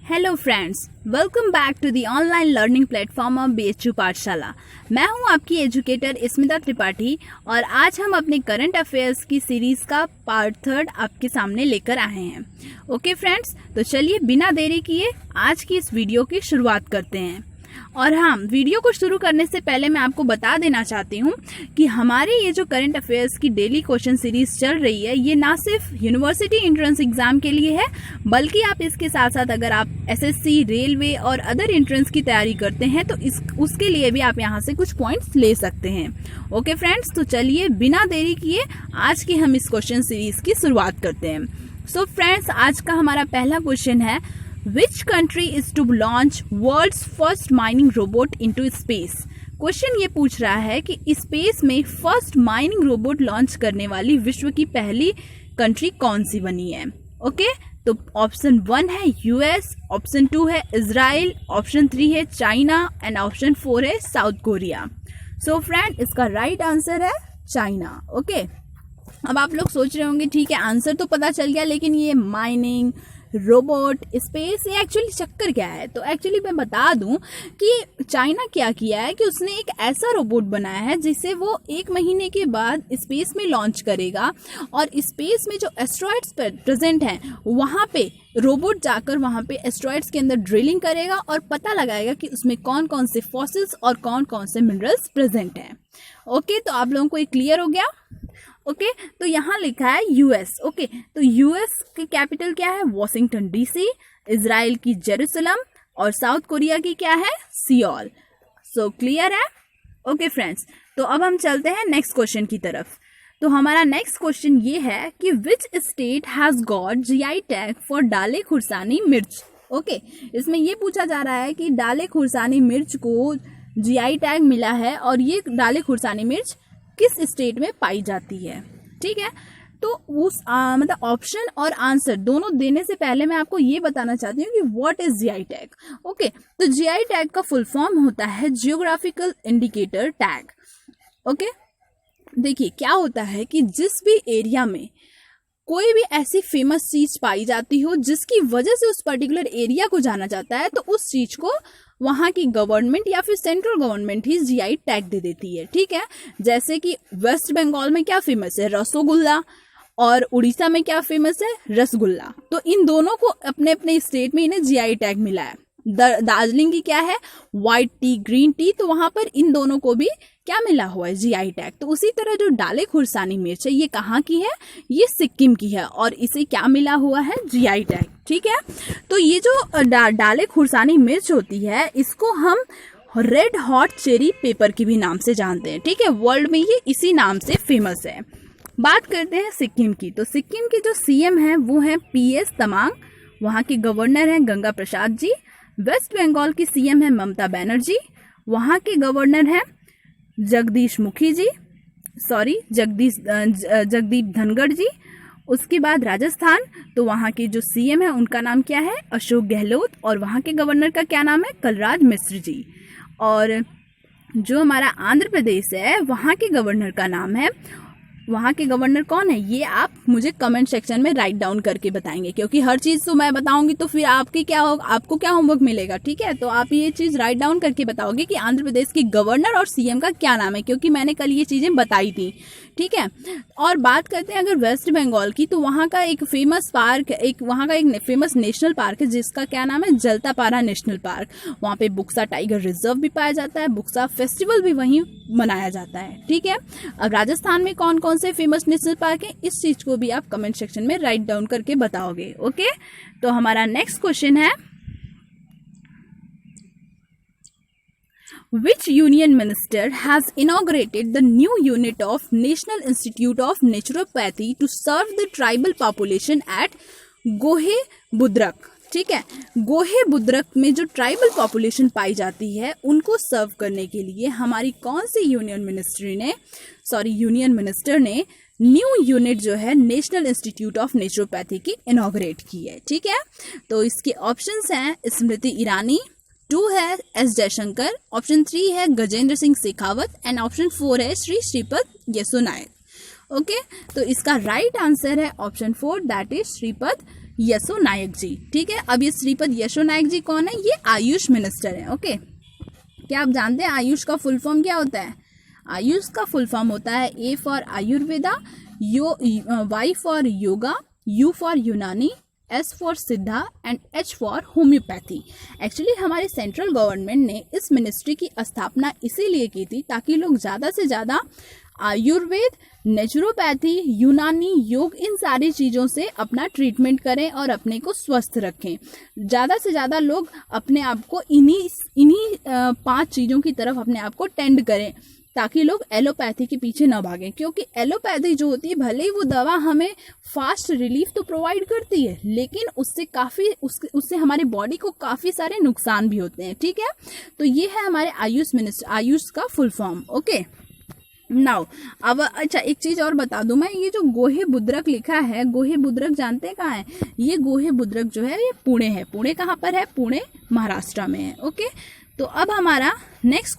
Hello friends, welcome back to the online learning platform of BHU Pathshala. मैं हूं आपकी educator Smita Tripathi और आज हम अपने करंट अफेयर्स की सीरीज़ का पार्ट 3 आपके सामने लेकर आए हैं। ओके फ्रेंड्स, तो चलिए बिना देरी किए आज की इस वीडियो की शुरुआत करते हैं। और हाँ, वीडियो को शुरू करने से पहले मैं आपको बता देना चाहती हूँ कि हमारे ये जो करंट अफेयर्स की डेली क्वेश्चन सीरीज चल रही है, ये ना सिर्फ यूनिवर्सिटी एंट्रेंस एग्जाम के लिए है, बल्कि आप इसके साथ साथ अगर आप SSC, रेलवे और अदर एंट्रेंस की तैयारी करते हैं तो उसके लिए भी आप यहाँ से कुछ पॉइंट्स ले सकते हैं। ओके फ्रेंड्स, तो चलिए बिना देरी किए आज की हम इस क्वेश्चन सीरीज की शुरुआत करते हैं। सो फ्रेंड्स, आज का हमारा पहला क्वेश्चन है, Which country is to launch world's first mining robot into space? Question ये पूछ रहा है कि स्पेस में फर्स्ट माइनिंग रोबोट लॉन्च करने वाली विश्व की पहली कंट्री कौन सी बनी है। ओके, तो ऑप्शन 1 है US, ऑप्शन 2 है इजराइल, ऑप्शन 3 है चाइना एंड ऑप्शन 4 है साउथ कोरिया। सो फ्रेंड, इसका राइट आंसर है चाइना। ओके, अब आप लोग सोच रहे होंगे ठीक है, आंसर तो पता चल गया, लेकिन ये माइनिंग, रोबोट, स्पेस, ये एक्चुअली चक्कर क्या है। तो एक्चुअली मैं बता दूं कि चाइना क्या किया है कि उसने एक ऐसा रोबोट बनाया है जिसे वो 1 महीने के बाद स्पेस में लॉन्च करेगा और स्पेस में जो एस्ट्रॉइड्स प्रेजेंट हैं वहाँ पे रोबोट जाकर वहाँ पे एस्ट्रॉइड्स के अंदर ड्रिलिंग करेगा और पता लगाएगा कि उसमें कौन कौन से फॉसिल्स और कौन कौन से मिनरल्स प्रेजेंट हैं। ओके, तो आप लोगों को ये क्लियर हो गया। ओके, तो यहाँ लिखा है US। ओके, तो US की कैपिटल क्या है, वॉशिंगटन DC, इजराइल की जेरूसलम और साउथ कोरिया की क्या है, सियोल। सो क्लियर है। ओके फ्रेंड्स, तो अब हम चलते हैं नेक्स्ट क्वेश्चन की तरफ। तो हमारा नेक्स्ट क्वेश्चन ये है कि which state has got GI tag for डाले खुरसानी मिर्च। ओके, इसमें ये पूछा जा रहा है कि डाले खुरसानी मिर्च को GI टैग मिला है और ये डाले खुरसानी मिर्च किस स्टेट में पाई जाती है। ठीक है, तो उस मतलब ऑप्शन और आंसर दोनों देने से पहले मैं आपको ये बताना चाहती हूँ कि what is GI tag. Okay, तो GI टैग का फुल फॉर्म होता है जियोग्राफिकल इंडिकेटर टैग। ओके, देखिए क्या होता है कि जिस भी एरिया में कोई भी ऐसी फेमस चीज पाई जाती हो जिसकी वजह से उस पर्टिकुलर एरिया को जाना जाता है, तो उस चीज को वहाँ की गवर्नमेंट या फिर सेंट्रल गवर्नमेंट ही GI टैग दे देती है। ठीक है, जैसे कि वेस्ट बंगाल में क्या फेमस है, रसगुल्ला, और उड़ीसा में क्या फेमस है, रसगुल्ला। तो इन दोनों को अपने अपने स्टेट में इन्हें GI टैग मिला है। दार्जिलिंग की क्या है, व्हाइट टी, ग्रीन टी, तो वहां पर इन दोनों को भी क्या मिला हुआ है, GI टैग। तो उसी तरह जो डाले खुरसानी मिर्च है, ये कहाँ की है, ये सिक्किम की है और इसे क्या मिला हुआ है, GI टैग। ठीक है, तो ये जो डाले खुरसानी मिर्च होती है, इसको हम रेड हॉट चेरी पेपर के भी नाम से जानते हैं। ठीक है, वर्ल्ड में ये इसी नाम से फेमस है। बात करते हैं सिक्किम की, तो सिक्किम के जो CM है वो है PS तमांग, वहाँ के गवर्नर हैं गंगा प्रसाद जी। वेस्ट बंगाल की CM है ममता बनर्जी, वहाँ के गवर्नर हैं जगदीप धनखड़ जी। उसके बाद राजस्थान, तो वहाँ के जो CM है उनका नाम क्या है, अशोक गहलोत, और वहाँ के गवर्नर का क्या नाम है, कलराज मिश्र जी। और जो हमारा आंध्र प्रदेश है, वहाँ के गवर्नर का नाम है, वहाँ के गवर्नर कौन है, ये आप मुझे कमेंट सेक्शन में राइट डाउन करके बताएंगे, क्योंकि हर चीज़ तो मैं बताऊंगी तो फिर आपको क्या होमवर्क मिलेगा। ठीक है, तो आप ये चीज़ राइट डाउन करके बताओगे कि आंध्र प्रदेश के गवर्नर और CM का क्या नाम है, क्योंकि मैंने कल ये चीज़ें बताई थी। ठीक है, और बात करते हैं अगर वेस्ट बंगाल की, तो वहाँ का एक फेमस पार्क, वहाँ का एक फेमस नेशनल पार्क है जिसका क्या नाम है, जलतापारा नेशनल पार्क। वहाँ पे बुक्सा टाइगर रिजर्व भी पाया जाता है, बुक्सा फेस्टिवल भी वहीं मनाया जाता है। ठीक है, अब राजस्थान में कौन कौन से फेमस नेशनल पार्क है, इस चीज को भी आप कमेंट सेक्शन में राइट डाउन करके बताओगे। ओके, तो हमारा नेक्स्ट क्वेश्चन है, Which union minister has inaugurated the new unit of National Institute of Naturopathy to serve the tribal population at गोहे बुद्रक। ठीक है, गोहे बुद्रक में जो ट्राइबल पॉपुलेशन पाई जाती है उनको सर्व करने के लिए हमारी कौन सी यूनियन मिनिस्टर ने न्यू यूनिट जो है नेशनल इंस्टीट्यूट ऑफ नेचुरोपैथी की इनॉग्रेट की है। ठीक है, तो इसके ऑप्शंस हैं स्मृति ईरानी, 2 है S जयशंकर, ऑप्शन 3 है गजेंद्र सिंह शेखावत एंड ऑप्शन 4 है श्रीपद येसो नायक। ओके, तो इसका राइट आंसर है option 4, that is Shripad Yesso नायक जी। ठीक है, अब ये श्रीपद यशो नायक जी कौन है? ये आयुष मिनिस्टर है। ओके, क्या आप जानते हैं आयुष का फुल फॉर्म क्या होता है? आयुष का फुल फॉर्म होता है A for Ayurveda, Y for yoga, U for Unani, S for Siddha and H for homeopathy. Actually हमारे सेंट्रल गवर्नमेंट ने इस मिनिस्ट्री की स्थापना इसीलिए की थी ताकि लोग ज़्यादा से ज़्यादा आयुर्वेद, नेचुरोपैथी, यूनानी, योग, इन सारी चीज़ों से अपना ट्रीटमेंट करें और अपने को स्वस्थ रखें। ज़्यादा से ज़्यादा लोग अपने आप को इन्हीं 5 चीज़ों की तरफ अपने आप को टेंड करें ताकि लोग एलोपैथी के पीछे न भागें, क्योंकि एलोपैथी जो होती है भले ही वो दवा हमें फास्ट रिलीफ तो प्रोवाइड करती है, लेकिन उससे हमारे बॉडी को काफ़ी सारे नुकसान भी होते हैं। ठीक है, तो ये है हमारे आयुष का फुल फॉर्म। ओके नाउ, अब अच्छा एक चीज और बता दूं मैं, ये जो गोहे बुद्रक लिखा है, गोहे बुद्रक जानते हैं कहाँ है? ये गोहे बुद्रक जो है ये पुणे है। पुणे कहाँ पर है? पुणे महाराष्ट्र में है। ओके, तो अब हमारा नेक्स्ट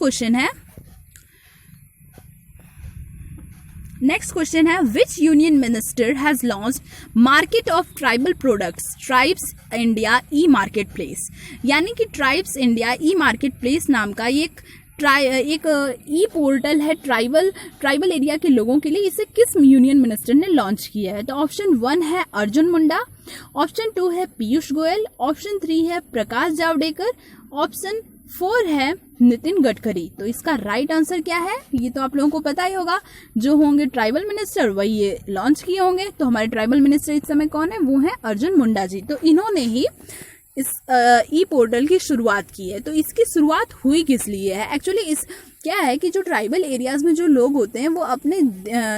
क्वेश्चन है विच union minister has launched market of tribal products, tribes India E market place. यानी कि ट्राइब्स इंडिया ई मार्केट प्लेस नाम का एक ई पोर्टल है ट्राइबल एरिया के लोगों के लिए। इसे किस यूनियन मिनिस्टर ने लॉन्च किया है? तो ऑप्शन 1 है अर्जुन मुंडा, ऑप्शन 2 है पीयूष गोयल, ऑप्शन 3 है प्रकाश जावड़ेकर, ऑप्शन 4 है नितिन गडकरी। तो इसका राइट आंसर क्या है? ये तो आप लोगों को पता ही होगा, जो होंगे ट्राइबल मिनिस्टर वही ये लॉन्च किए होंगे। तो हमारे ट्राइबल मिनिस्टर इस समय कौन है? वो है अर्जुन मुंडा जी। तो इन्होंने ही इस ई पोर्टल की शुरुआत की है। तो इसकी शुरुआत हुई किस लिए है? एक्चुअली इस क्या है कि जो ट्राइबल एरियाज में जो लोग होते हैं वो अपने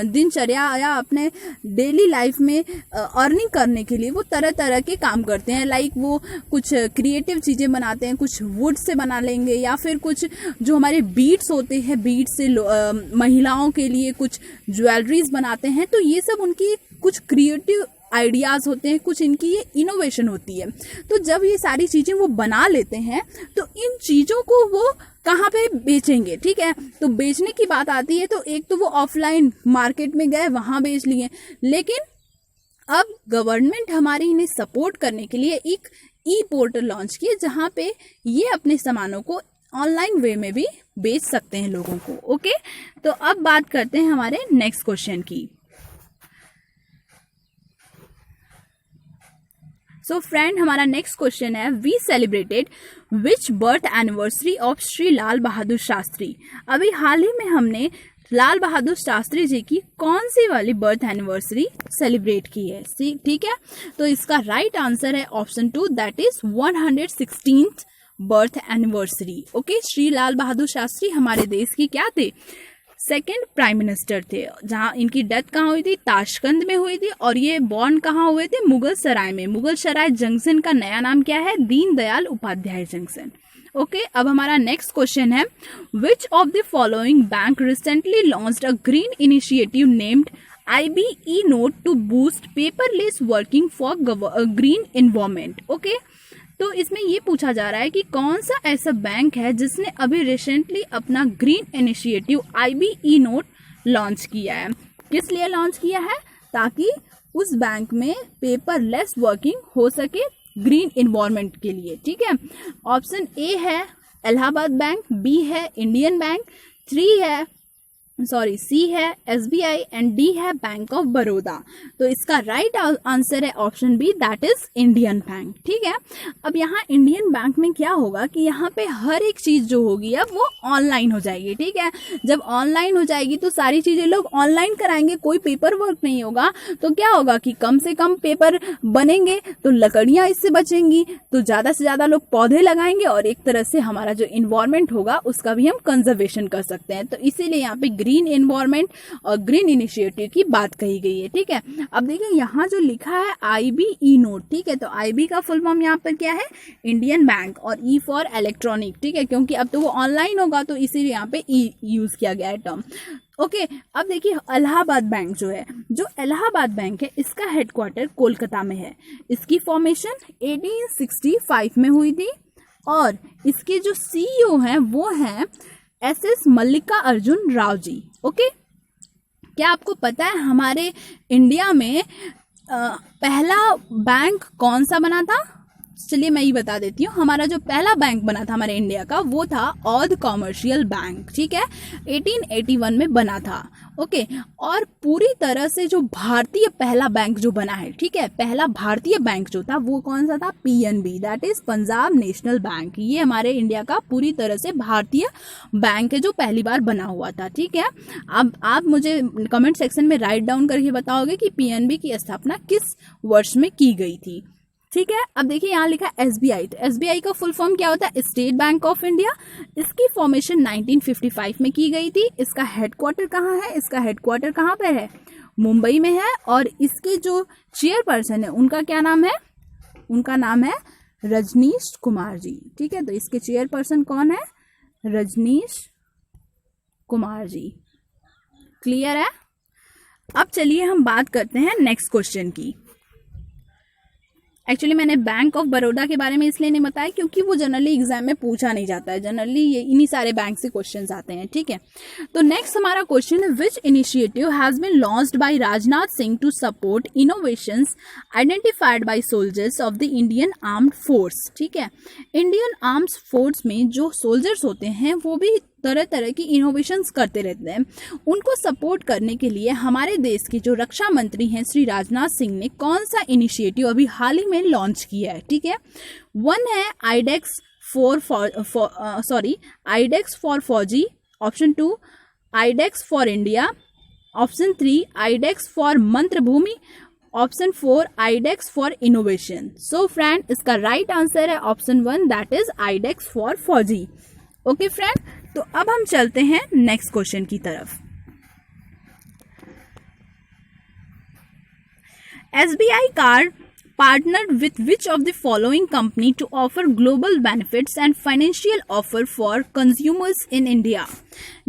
दिनचर्या या अपने डेली लाइफ में अर्निंग करने के लिए वो तरह तरह के काम करते हैं। लाइक वो कुछ क्रिएटिव चीज़ें बनाते हैं, कुछ वुड से बना लेंगे, या फिर कुछ जो हमारे बीड्स होते हैं, बीड्स से महिलाओं के लिए कुछ ज्वेलरीज बनाते हैं। तो ये सब उनकी कुछ क्रिएटिव आइडियाज़ होते हैं, कुछ इनकी ये इनोवेशन होती है। तो जब ये सारी चीज़ें वो बना लेते हैं तो इन चीज़ों को वो कहाँ पे बेचेंगे? ठीक है, तो बेचने की बात आती है तो एक तो वो ऑफलाइन मार्केट में गए, वहाँ बेच लिए, लेकिन अब गवर्नमेंट हमारी इन्हें सपोर्ट करने के लिए एक ई पोर्टल लॉन्च किए जहाँ पे ये अपने सामानों को ऑनलाइन वे में भी बेच सकते हैं लोगों को। ओके, तो अब बात करते हैं हमारे नेक्स्ट क्वेश्चन की। सो फ्रेंड, हमारा नेक्स्ट क्वेश्चन है we celebrated which birth anniversary of Shri Lal Bahadur Shastri. अभी हाल ही में हमने लाल बहादुर शास्त्री जी की कौन सी वाली बर्थ एनिवर्सरी सेलिब्रेट की है? ठीक है, तो इसका राइट आंसर है option 2, that is 116th birth anniversary. Okay, Shri Lal Bahadur Shastri हमारे देश की क्या थे? सेकेंड प्राइम मिनिस्टर थे। जहाँ इनकी डेथ कहाँ हुई थी? ताशकंद में हुई थी। और ये बॉर्न कहाँ हुए थे? मुगल सराय में। मुगल सराय जंक्शन का नया नाम क्या है? दीनदयाल उपाध्याय जंक्शन। ओके, अब हमारा नेक्स्ट क्वेश्चन है which of the following bank recently launched a green initiative named IBE note to boost paperless working for green environment. Okay, तो इसमें ये पूछा जा रहा है कि कौन सा ऐसा बैंक है जिसने अभी रिसेंटली अपना green initiative IBE note launch किया है। किस लिए लॉन्च किया है? ताकि उस बैंक में पेपरलेस वर्किंग हो सके ग्रीन एनवायरनमेंट के लिए। ठीक है, ऑप्शन ए है इलाहाबाद बैंक, बी है इंडियन बैंक, सी है SBI एंड डी है बैंक ऑफ बड़ौदा। तो इसका राइट आंसर है option B, that is Indian Bank. ठीक है, अब यहाँ इंडियन बैंक में क्या होगा कि यहाँ पे हर एक चीज जो होगी अब वो ऑनलाइन हो जाएगी। ठीक है, जब ऑनलाइन हो जाएगी तो सारी चीजें लोग ऑनलाइन कराएंगे, कोई पेपर वर्क नहीं होगा। तो क्या होगा कि कम से कम पेपर बनेंगे तो लकड़ियां इससे बचेंगी, तो ज्यादा से ज्यादा लोग पौधे लगाएंगे और एक तरह से हमारा जो इन्वायरमेंट होगा उसका भी हम कंजर्वेशन कर सकते हैं। तो इसीलिए यहाँ पे ग्रीन एनवायरनमेंट और ग्रीन इनिशिएटिव की बात कही गई है। ठीक है, अब देखिए यहाँ जो लिखा है IBE नोट। ठीक है, तो IB का फुल फॉर्म यहाँ पर क्या है? इंडियन बैंक, और E फॉर इलेक्ट्रॉनिक। ठीक है, क्योंकि अब तो वो ऑनलाइन होगा तो इसीलिए यहाँ पे E यूज किया गया है टर्म। ओके, अब देखिए इलाहाबाद बैंक जो इलाहाबाद बैंक है इसका हेडक्वार्टर कोलकाता में है। इसकी फॉर्मेशन 1865 में हुई थी और इसके जो CEO हैं वो हैं SS मल्लिकार्जुन राव जी। ओके, क्या आपको पता है हमारे इंडिया में पहला बैंक कौन सा बना था? चलिए मैं ये बता देती हूँ। हमारा जो पहला बैंक बना था हमारे इंडिया का वो था औध कॉमर्शियल बैंक, ठीक है, 1881 में बना था। ओके, और पूरी तरह से जो भारतीय पहला बैंक जो बना है, ठीक है, पहला भारतीय बैंक जो था वो कौन सा था? PNB, that is Punjab national bank. ये हमारे इंडिया का पूरी तरह से भारतीय बैंक है जो पहली बार बना हुआ था, ठीक है। अब आप मुझे कमेंट सेक्शन में राइट डाउन करके बताओगे कि पीएनबी की स्थापना किस वर्ष में की गई थी, ठीक है। अब देखिए यहाँ लिखा एसबीआई, तो एसबीआई का फुल फॉर्म क्या होता है? State bank of India. इसकी फॉर्मेशन 1955 में की गई थी। इसका हेडक्वार्टर कहाँ है? इसका हेडक्वार्टर कहाँ पे है? मुंबई में है। और इसके जो चेयरपर्सन है उनका क्या नाम है? उनका नाम है रजनीश कुमार जी, ठीक है। तो इसके चेयरपर्सन कौन है? रजनीश कुमार जी। क्लियर है? अब चलिए हम बात करते हैं नेक्स्ट क्वेश्चन की। एक्चुअली मैंने बैंक ऑफ बड़ौदा के बारे में इसलिए नहीं बताया क्योंकि वो जनरली एग्जाम में पूछा नहीं जाता है। जनरली ये इन्हीं सारे बैंक से क्वेश्चंस आते हैं, ठीक है। तो नेक्स्ट हमारा क्वेश्चन है, which initiative has been launched by Rajnath Singh to support innovations identified by soldiers of the Indian armed force, ठीक है। इंडियन आर्म्ड फोर्स में जो सोल्जर्स होते हैं वो भी तरह तरह की इनोवेशंस करते रहते हैं। उनको सपोर्ट करने के लिए हमारे देश के जो रक्षा मंत्री हैं श्री राजनाथ सिंह ने कौन सा इनिशिएटिव अभी हाल ही में लॉन्च किया है, ठीक है। वन है iDEX for Fauji, option 2 iDEX for India, option 3 iDEX for Mantrabhoomi, option 4 iDEX for innovation. So friend, इसका राइट आंसर है option 1, that is iDEX for Fauji. Okay friend, तो अब हम चलते हैं नेक्स्ट क्वेश्चन की तरफ। SBI card partnered with which of the following company to offer global benefits and financial offer for consumers in India?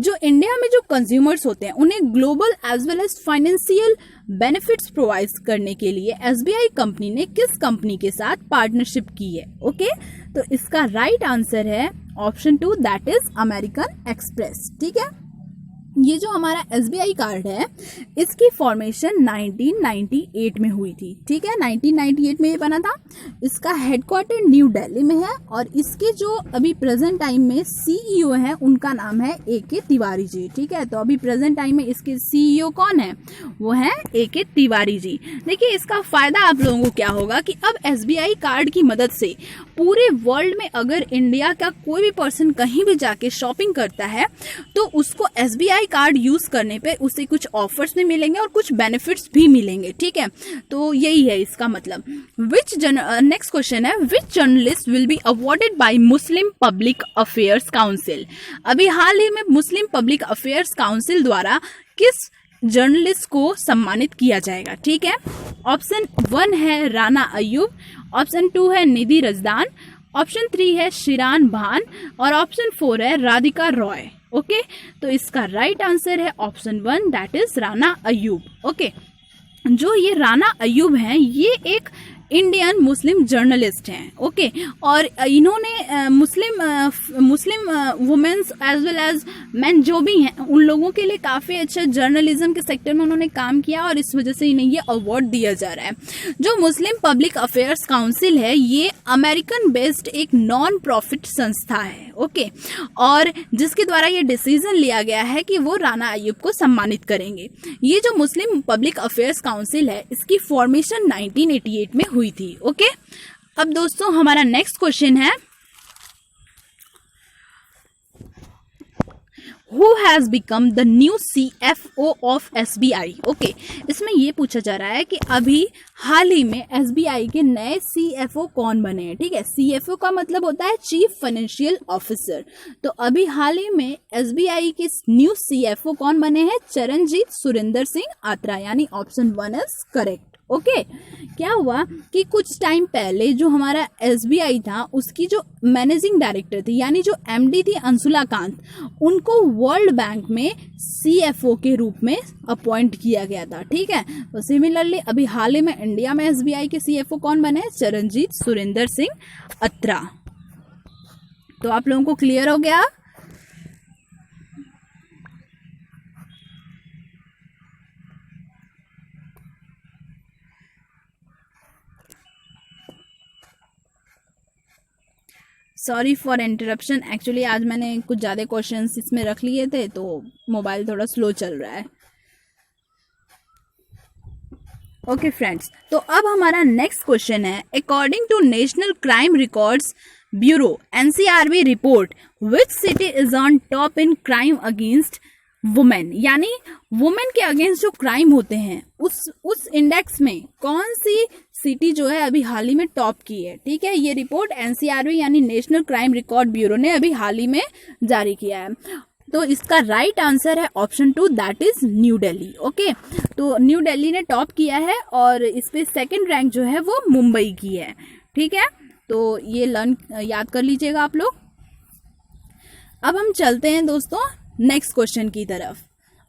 जो India में जो कंज्यूमर्स होते हैं उन्हें global as well as financial benefits provide करने के लिए एसबीआई कंपनी ने किस कंपनी के साथ पार्टनरशिप की है? ओके, तो इसका राइट आंसर है option 2, that is American express, ठीक है। ये जो हमारा एसबीआई कार्ड है इसकी फॉर्मेशन 1998 में हुई थी, ठीक है। 1998 में ये बना था। इसका हेडक्वार्टर न्यू दिल्ली में है और इसके जो अभी प्रेजेंट टाइम में सीईओ है उनका नाम है AK तिवारी जी, ठीक है। तो अभी प्रेजेंट टाइम में इसके सीईओ कौन है? वो है AK तिवारी जी। देखिए इसका फायदा आप लोगों को क्या होगा कि अब एसबीआई कार्ड की मदद से पूरे वर्ल्ड में अगर इंडिया का कोई भी पर्सन कहीं भी जाके शॉपिंग करता है तो उसको एसबीआई कार्ड यूज करने पे उसे कुछ ऑफर्स भी मिलेंगे और कुछ बेनिफिट्स भी मिलेंगे, ठीक है। तो यही है इसका मतलब। नेक्स्ट क्वेश्चन है, which journalist will be awarded by Muslim Public Affairs Council? अभी हाल ही में मुस्लिम पब्लिक अफेयर्स काउंसिल द्वारा किस जर्नलिस्ट को सम्मानित किया जाएगा, ठीक है। ऑप्शन 1 है राना अय्यूब, ऑप्शन 2 है निधि रजदान, ऑप्शन 3 है शिरान भान और ऑप्शन 4 है राधिका रॉय। ओके, तो इसका राइट आंसर है option 1, that is Rana Ayyub. Okay, जो ये राना अय्यूब हैं ये एक इंडियन मुस्लिम जर्नलिस्ट हैं, ओके। और इन्होंने Muslim womens as well as man जो भी हैं उन लोगों के लिए काफ़ी अच्छा जर्नलिज्म के सेक्टर में उन्होंने काम किया और इस वजह से इन्हें ये अवार्ड दिया जा रहा है। जो मुस्लिम पब्लिक अफेयर्स काउंसिल है ये अमेरिकन बेस्ड एक नॉन प्रॉफिट संस्था है, ओके। और जिसके द्वारा ये डिसीजन लिया गया है कि वो राना अय्यूब को सम्मानित करेंगे। ये जो मुस्लिम पब्लिक अफेयर्स काउंसिल है इसकी फॉर्मेशन 1988 में हुई थी, ओके। अब दोस्तों हमारा नेक्स्ट क्वेश्चन है, Who has become the new CFO of SBI? Okay, इसमें ये पूछा जा रहा है कि अभी हाल ही में SBI के नए CFO कौन बने हैं, ठीक है। CFO का मतलब होता है चीफ फाइनेंशियल ऑफिसर। तो अभी हाल ही में SBI के न्यू CFO कौन बने हैं? चरणजीत सुरेंद्र सिंह आत्रा, यानी ऑप्शन 1 इज करेक्ट। ओके, क्या हुआ कि कुछ टाइम पहले जो हमारा SBI था उसकी जो मैनेजिंग डायरेक्टर थी यानी जो MD थी अंशुला कांत, उनको वर्ल्ड बैंक में CFO के रूप में अपॉइंट किया गया था, ठीक है। तो सिमिलरली अभी हाल ही में इंडिया में SBI के CFO कौन बने? चरणजीत सुरेंद्र सिंह अत्रा। तो आप लोगों को क्लियर हो गया? सॉरी फॉर इंटरप्शन, एक्चुअली आज मैंने कुछ ज़्यादा क्वेश्चंस इसमें रख लिए थे तो मोबाइल थोड़ा स्लो चल रहा है। ओके फ्रेंड्स, तो अब हमारा नेक्स्ट क्वेश्चन है, according to National Crime Records Bureau NCRB report, which city is on top in crime against women, यानी वुमेन के अगेंस्ट जो क्राइम होते हैं उस इंडेक्स में कौन सी सिटी जो है अभी हाल ही में टॉप की है। ठीक है, ये रिपोर्ट NCRB यानी नेशनल क्राइम रिकॉर्ड ब्यूरो ने अभी हाल ही में जारी किया है। तो इसका राइट आंसर है option 2, that is new Delhi. Okay, तो न्यू दिल्ली ने टॉप किया है और इस पे सेकंड रैंक जो है वो मुंबई की है। ठीक है, तो ये याद कर लीजिएगा आप लोग। अब हम चलते हैं दोस्तों नेक्स्ट क्वेश्चन की तरफ।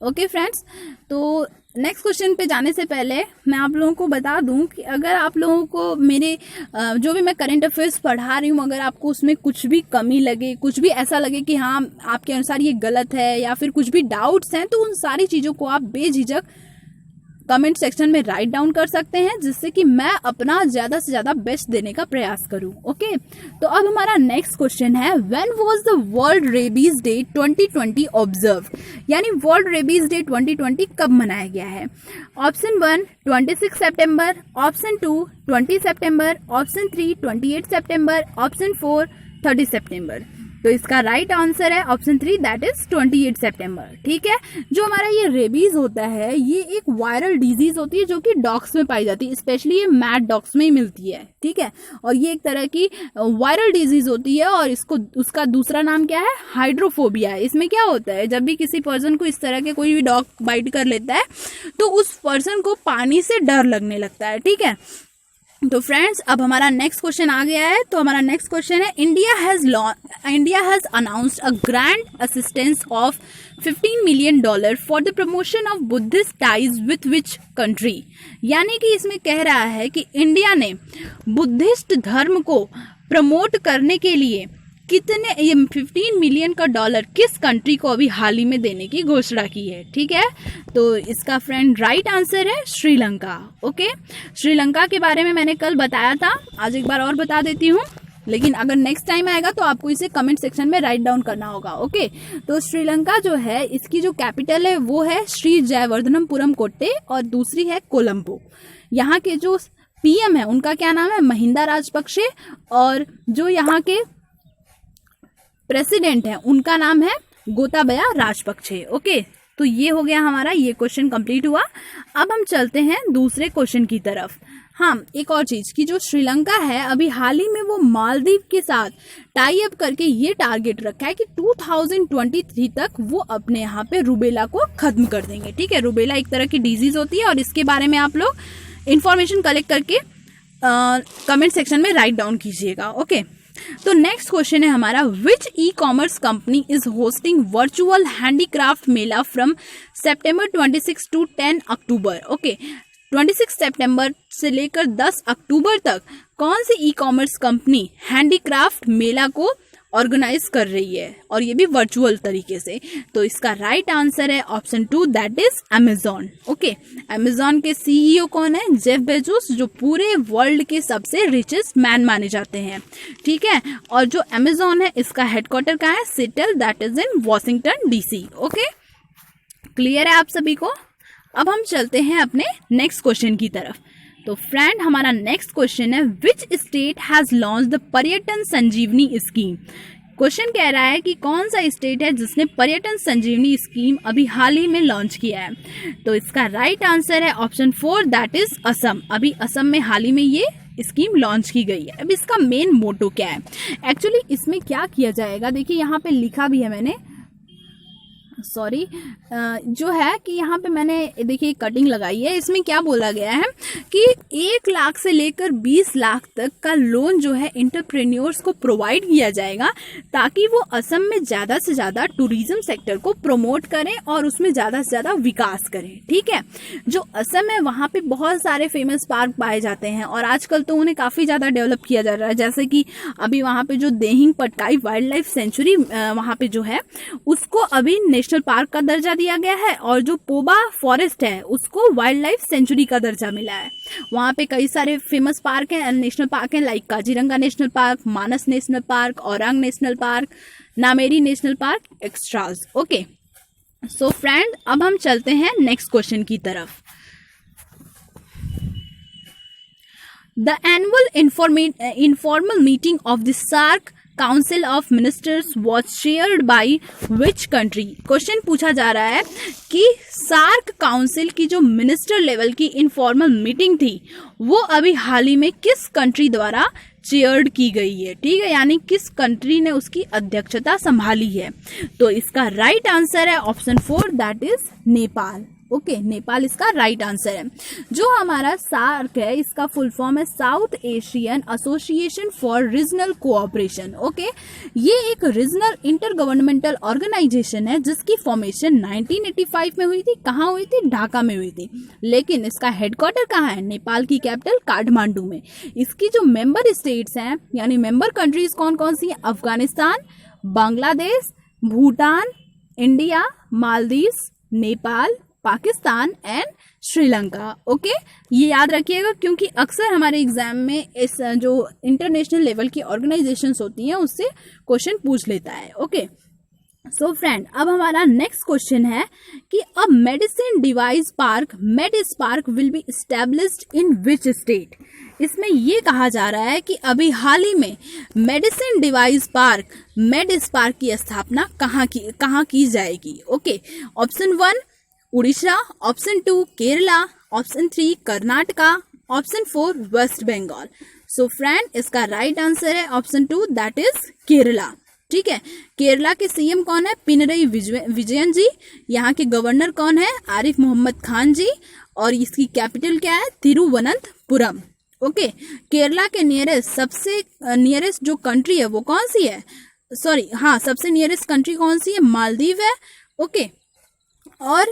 ओके फ्रेंड्स, तो नेक्स्ट क्वेश्चन पे जाने से पहले मैं आप लोगों को बता दूं कि अगर आप लोगों को मेरे जो भी मैं करंट अफेयर्स पढ़ा रही हूँ, अगर आपको उसमें कुछ भी कमी लगे, कुछ भी ऐसा लगे कि हाँ आपके अनुसार ये गलत है या फिर कुछ भी डाउट्स हैं, तो उन सारी चीज़ों को आप बेझिझक कमेंट सेक्शन में राइट डाउन कर सकते हैं, जिससे कि मैं अपना ज़्यादा से ज़्यादा बेस्ट देने का प्रयास करूं। ओके, तो अब हमारा नेक्स्ट क्वेश्चन है, when was the world rabies day 2020 observe, यानी वर्ल्ड रेबीज डे 2020 कब मनाया गया है। ऑप्शन 1 26 सितंबर, ऑप्शन 2 20 सितंबर, ऑप्शन 3 28 सितंबर, ऑप्शन 4 30 सितंबर। तो इसका राइट आंसर है ऑप्शन 3, दैट इज 28 सितंबर। ठीक है, जो हमारा ये रेबीज होता है ये एक वायरल डिजीज होती है जो कि डॉग्स में पाई जाती है, स्पेशली ये मैड डॉग्स में ही मिलती है। ठीक है, और ये एक तरह की वायरल डिजीज होती है और उसका दूसरा नाम क्या है, हाइड्रोफोबिया है। इसमें क्या होता है, जब भी किसी पर्सन को इस तरह के कोई भी डॉग बाइट कर लेता है तो उस पर्सन को पानी से डर लगने लगता है। ठीक है, तो फ्रेंड्स अब हमारा नेक्स्ट क्वेश्चन आ गया है। तो हमारा नेक्स्ट क्वेश्चन है, India has announced a grand assistance of $15 million for the promotion of Buddhist ties with which country, यानी कि इसमें कह रहा है कि इंडिया ने बुद्धिस्ट धर्म को प्रमोट करने के लिए कितने, ये $15 मिलियन का डॉलर किस कंट्री को अभी हाल ही में देने की घोषणा की है। ठीक है, तो इसका फ्रेंड राइट आंसर है श्रीलंका। ओके, श्रीलंका के बारे में मैंने कल बताया था, आज एक बार और बता देती हूँ, लेकिन अगर नेक्स्ट टाइम आएगा तो आपको इसे कमेंट सेक्शन में राइट डाउन करना होगा। ओके, तो श्रीलंका जो है इसकी जो कैपिटल है वो है श्री जयवर्धनपुरम कोट्टे और दूसरी है कोलंबो। यहाँ के जो PM है उनका क्या नाम है, महिंदा राजपक्षे, और जो यहाँ के प्रेसिडेंट है उनका नाम है गोताबया राजपक्षे। ओके, तो ये हो गया हमारा, ये क्वेश्चन कंप्लीट हुआ। अब हम चलते हैं दूसरे क्वेश्चन की तरफ। हाँ, एक और चीज कि जो श्रीलंका है अभी हाल ही में वो मालदीव के साथ टाई अप करके ये टारगेट रखा है कि 2023 तक वो अपने यहाँ पे रुबेला को खत्म कर देंगे। ठीक है, रुबेला एक तरह की डिजीज होती है और इसके बारे में आप लोग इंफॉर्मेशन कलेक्ट करके कमेंट सेक्शन में राइट डाउन कीजिएगा। ओके, तो नेक्स्ट क्वेश्चन है हमारा, which e-commerce company is hosting virtual handicraft mela from September 26 to 10 October. Okay, 26 सितंबर से लेकर 10 अक्टूबर तक कौन सी ई-कॉमर्स कंपनी हैंडीक्राफ्ट मेला को ऑर्गेनाइज कर रही है, और ये भी वर्चुअल तरीके से। तो इसका राइट आंसर है option 2, that is Amazon. Okay, Amazon के CEO कौन है, जेफ बेजोस, जो पूरे वर्ल्ड के सबसे रिचेस्ट मैन माने जाते हैं। ठीक है, और जो अमेजॉन है इसका हेडक्वार्टर कहाँ है, Seattle, that is in Washington DC। Okay, clear है आप सभी को। अब हम चलते हैं अपने नेक्स्ट क्वेश्चन की तरफ। तो फ्रेंड हमारा नेक्स्ट क्वेश्चन है, which state has launch the पर्यटन संजीवनी स्कीम। क्वेश्चन कह रहा है कि कौन सा स्टेट है जिसने पर्यटन संजीवनी स्कीम अभी हाल ही में लॉन्च किया है। तो इसका राइट आंसर है ऑप्शन 4, दैट इज असम। अभी असम में हाल ही में ये स्कीम लॉन्च की गई है। अब इसका मेन मोटो क्या है, एक्चुअली इसमें क्या किया जाएगा, देखिए यहाँ पे लिखा भी है मैंने, सॉरी, जो है कि यहाँ पे मैंने देखिए कटिंग लगाई है। इसमें क्या बोला गया है कि 1 लाख से लेकर 20 लाख तक का लोन जो है एंटरप्रेन्योर्स को प्रोवाइड किया जाएगा, ताकि वो असम में ज़्यादा से ज़्यादा टूरिज्म सेक्टर को प्रमोट करें और उसमें ज़्यादा से ज़्यादा विकास करें। ठीक है, जो असम है वहाँ पे बहुत सारे फेमस पार्क पाए जाते हैं और आजकल तो उन्हें काफ़ी ज़्यादा डेवलप किया जा रहा है। जैसे कि अभी वहाँ पे जो Dehing Patkai wild life sanctuary वहाँ पे जो है उसको अभी नेशनल नेशनल पार्क का दर्जा दिया गया है और जो पोबा फॉरेस्ट है उसको वाइल्ड लाइफ सेंचुरी का दर्जा मिला है। वहाँ पे कई सारे फेमस पार्क हैं, नेशनल पार्क हैं, like Kaziranga National Park, Manas National Park, Orang National Park, Nameri National Park, extras. Okay, so friend अब हम चलते हैं नेक्स्ट क्वेश्चन की तरफ। The annual informal meeting of the SAARC Council of Ministers was chaired by which country? Question पूछा जा रहा है कि सार्क काउंसिल की जो मिनिस्टर लेवल की इनफॉर्मल मीटिंग थी वो अभी हाल ही में किस कंट्री द्वारा चेयर्ड की गई है, ठीक है, यानी किस कंट्री ने उसकी अध्यक्षता संभाली है। तो इसका राइट आंसर है option 4, that is Nepal. Okay, Nepal इसका राइट आंसर है। जो हमारा सार्क है इसका फुल फॉर्म है south Asian association for regional cooperation. Okay, ये एक रीजनल इंटर गवर्नमेंटल ऑर्गेनाइजेशन है जिसकी फॉर्मेशन 1985 में हुई थी। कहाँ हुई थी? ढाका में हुई थी। लेकिन इसका हेडक्वार्टर कहाँ है? नेपाल की कैपिटल काठमांडू में। इसकी जो मेंबर स्टेट्स हैं यानी मेंबर कंट्रीज कौन कौन सी हैं? Afghanistan, Bangladesh, Bhutan, India, Maldives, Nepal, Pakistan and Sri Lanka. Okay, ये याद रखिएगा क्योंकि अक्सर हमारे एग्जाम में इस जो इंटरनेशनल लेवल की ऑर्गेनाइजेशंस होती हैं उससे क्वेश्चन पूछ लेता है। ओके, सो फ्रेंड अब हमारा नेक्स्ट क्वेश्चन है कि a medicine device park Medispark will be established in which state? इसमें ये कहा जा रहा है कि अभी हाल ही में मेडिसिन डिवाइस पार्क मेडिस्पार्क की स्थापना कहाँ की जाएगी? Okay, option 1 Orissa, option 2 Kerala, option 3 Karnataka, option 4 West Bengal. So friend इसका राइट आंसर है ऑप्शन 2, दैट इज केरला। ठीक है, केरला के सीएम कौन है? पिनरई विजयन जी। यहाँ के गवर्नर कौन है? आरिफ मोहम्मद खान जी। और इसकी कैपिटल क्या है? तिरुवनंतपुरम। ओके, केरला के नियरेस्ट जो कंट्री है वो कौन सी है? सबसे नियरेस्ट कंट्री कौन सी है? मालदीव है। ओके, और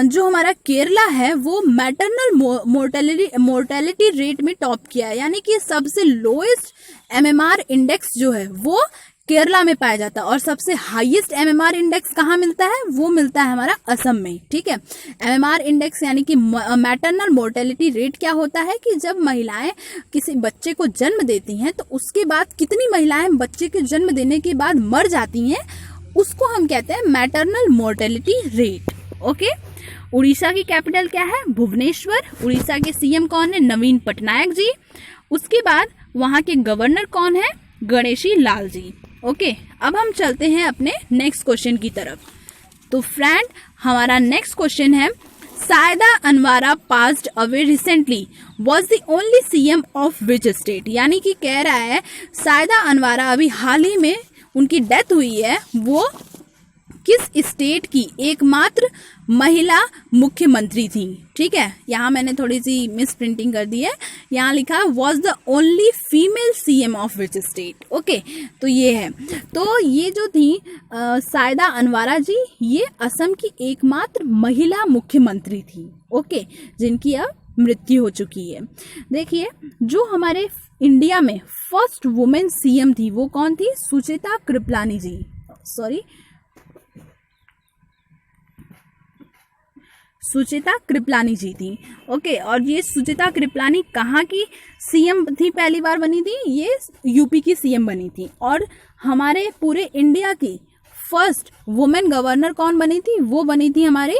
जो हमारा केरला है वो मैटरनल मोर्टेलिटी रेट में टॉप किया है, यानी कि सबसे लोएस्ट एमएमआर इंडेक्स जो है वो केरला में पाया जाता है। और सबसे हाईएस्ट एमएमआर इंडेक्स कहाँ मिलता है? वो मिलता है हमारा असम में। ठीक है, एमएमआर इंडेक्स यानी कि मैटरनल मोर्टेलिटी रेट क्या होता है कि जब महिलाएं किसी बच्चे को जन्म देती हैं तो उसके बाद कितनी महिलाएं बच्चे के जन्म देने के बाद मर जाती हैं उसको हम कहते हैं maternal mortality rate. Okay, Orissa की कैपिटल क्या है? भुवनेश्वर। उड़ीसा के सीएम कौन है? नवीन पटनायक जी। उसके बाद वहां के गवर्नर कौन है? गणेशी लाल जी। ओके, अब हम चलते हैं अपने नेक्स्ट क्वेश्चन की तरफ। तो फ्रेंड हमारा नेक्स्ट क्वेश्चन है Syeda Anwara passed away recently was the only CM of which state? यानी कि कह रहा है सायदा अनवारा अभी हाल ही में उनकी डेथ हुई है, वो किस स्टेट की एकमात्र महिला मुख्यमंत्री थी? ठीक है, यहाँ मैंने थोड़ी सी मिस प्रिंटिंग कर दी है, यहाँ लिखा was the only female CM of which state. Okay, तो ये है, तो ये जो थी सायदा अनवारा जी, ये असम की एकमात्र महिला मुख्यमंत्री थी। ओके, जिनकी अब मृत्यु हो चुकी है। देखिए, जो हमारे इंडिया में फर्स्ट वुमेन सीएम थी वो कौन थी? सुचिता कृपलानी जी। सुचिता कृपलानी जी थी। ओके, और ये सुचिता कृपलानी कहाँ की सीएम थी? पहली बार बनी थी, ये यूपी की सीएम बनी थी। और हमारे पूरे इंडिया की फर्स्ट वुमेन गवर्नर कौन बनी थी? वो बनी थी हमारे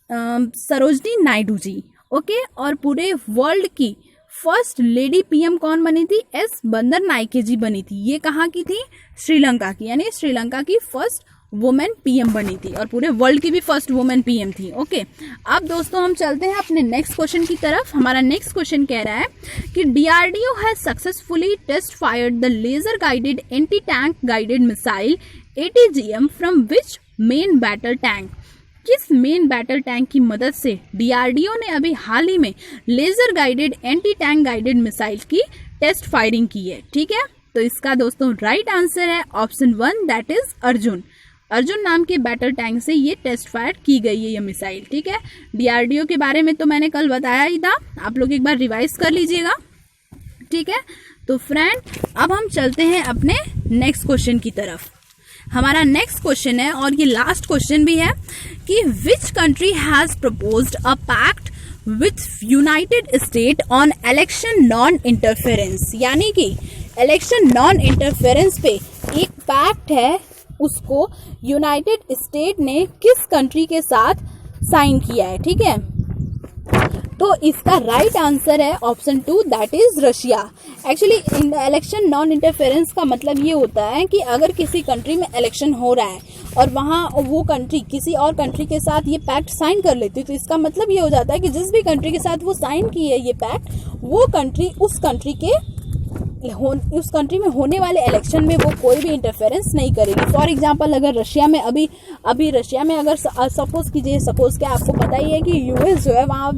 सरोजनी नायडू जी। ओके, और पूरे वर्ल्ड की फर्स्ट लेडी पीएम कौन बनी थी? एस बंदर नायके जी बनी थी। ये कहाँ की थी? श्रीलंका की, यानी श्रीलंका की फर्स्ट वुमेन पीएम बनी थी और पूरे वर्ल्ड की भी फर्स्ट वुमेन पीएम थी। ओके, अब दोस्तों हम चलते हैं अपने नेक्स्ट क्वेश्चन की तरफ। हमारा नेक्स्ट क्वेश्चन कह रहा है कि DRDO has successfully test fired the laser guided anti tank guided missile ATGM from which main battle tank? किस मेन बैटल टैंक की मदद से डीआरडीओ ने अभी हाल ही में laser guided anti tank guided missile की टेस्ट फायरिंग की है? ठीक है, तो इसका दोस्तों राइट आंसर है option 1, that is Arjun. Arjun नाम के बैटल टैंक से ये टेस्ट फायर की गई है ये मिसाइल। ठीक है, डीआरडीओ के बारे में तो मैंने कल बताया ही था, आप लोग एक बार रिवाइज कर लीजिएगा। ठीक है, तो फ्रेंड अब हम चलते हैं अपने नेक्स्ट क्वेश्चन की तरफ। हमारा नेक्स्ट क्वेश्चन है और ये लास्ट क्वेश्चन भी है कि which country has proposed a pact with United State on election non interference. यानी कि इलेक्शन नॉन इंटरफेरेंस पे एक पैक्ट है, उसको यूनाइटेड स्टेट ने किस कंट्री के साथ साइन किया है। ठीक है, तो इसका राइट आंसर है option 2, that is Russia. Actually election non interference का मतलब ये होता है कि अगर किसी कंट्री में इलेक्शन हो रहा है और वहाँ वो कंट्री किसी और कंट्री के साथ ये पैक्ट साइन कर लेती है, तो इसका मतलब ये हो जाता है कि जिस भी कंट्री के साथ वो साइन की है ये पैक्ट, वो कंट्री उस कंट्री में होने वाले इलेक्शन में वो कोई भी इंटरफेरेंस नहीं करेगी। फॉर एग्जांपल, अगर रशिया में अभी रशिया में अगर सपोज क्या आपको पता ही है कि यूएस जो है वहाँ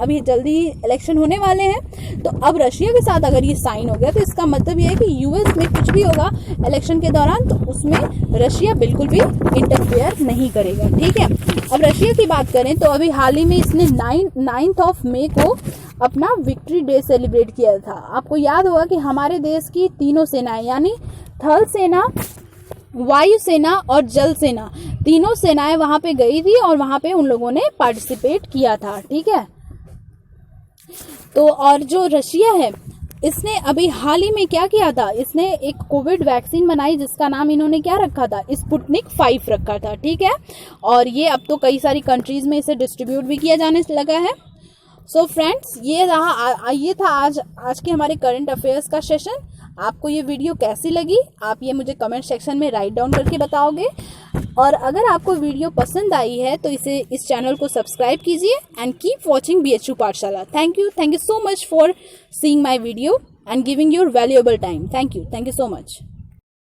अभी जल्दी इलेक्शन होने वाले हैं, तो अब रशिया के साथ अगर ये साइन हो गया तो इसका मतलब ये है कि यूएस में कुछ भी होगा इलेक्शन के दौरान तो उसमें रशिया बिल्कुल भी इंटरफेयर नहीं करेगा। ठीक है, अब रशिया की बात करें तो अभी हाल ही में इसने 9 मई को अपना विक्ट्री डे सेलिब्रेट किया था। आपको याद होगा कि हमारे देश की तीनों सेनाएं यानी थल सेना, वायु सेना और जल सेना, तीनों सेनाएं वहां पे गई थी और वहां पे उन लोगों ने पार्टिसिपेट किया था। ठीक है, तो और जो रशिया है इसने अभी हाल ही में क्या किया था, इसने एक कोविड वैक्सीन बनाई जिसका नाम इन्होंने क्या रखा था, स्पुतनिक 5 रखा था। ठीक है, और ये अब तो कई सारी कंट्रीज में इसे डिस्ट्रीब्यूट भी किया जाने लगा है। सो फ्रेंड्स, ये था आज के हमारे करंट अफेयर्स का सेशन। आपको ये वीडियो कैसी लगी आप ये मुझे कमेंट सेक्शन में राइट डाउन करके बताओगे, और अगर आपको वीडियो पसंद आई है तो इस चैनल को सब्सक्राइब कीजिए एंड कीप वॉचिंग BHU पाठशाला। Thank you so much for seeing my video and giving your valuable time. Thank you so much.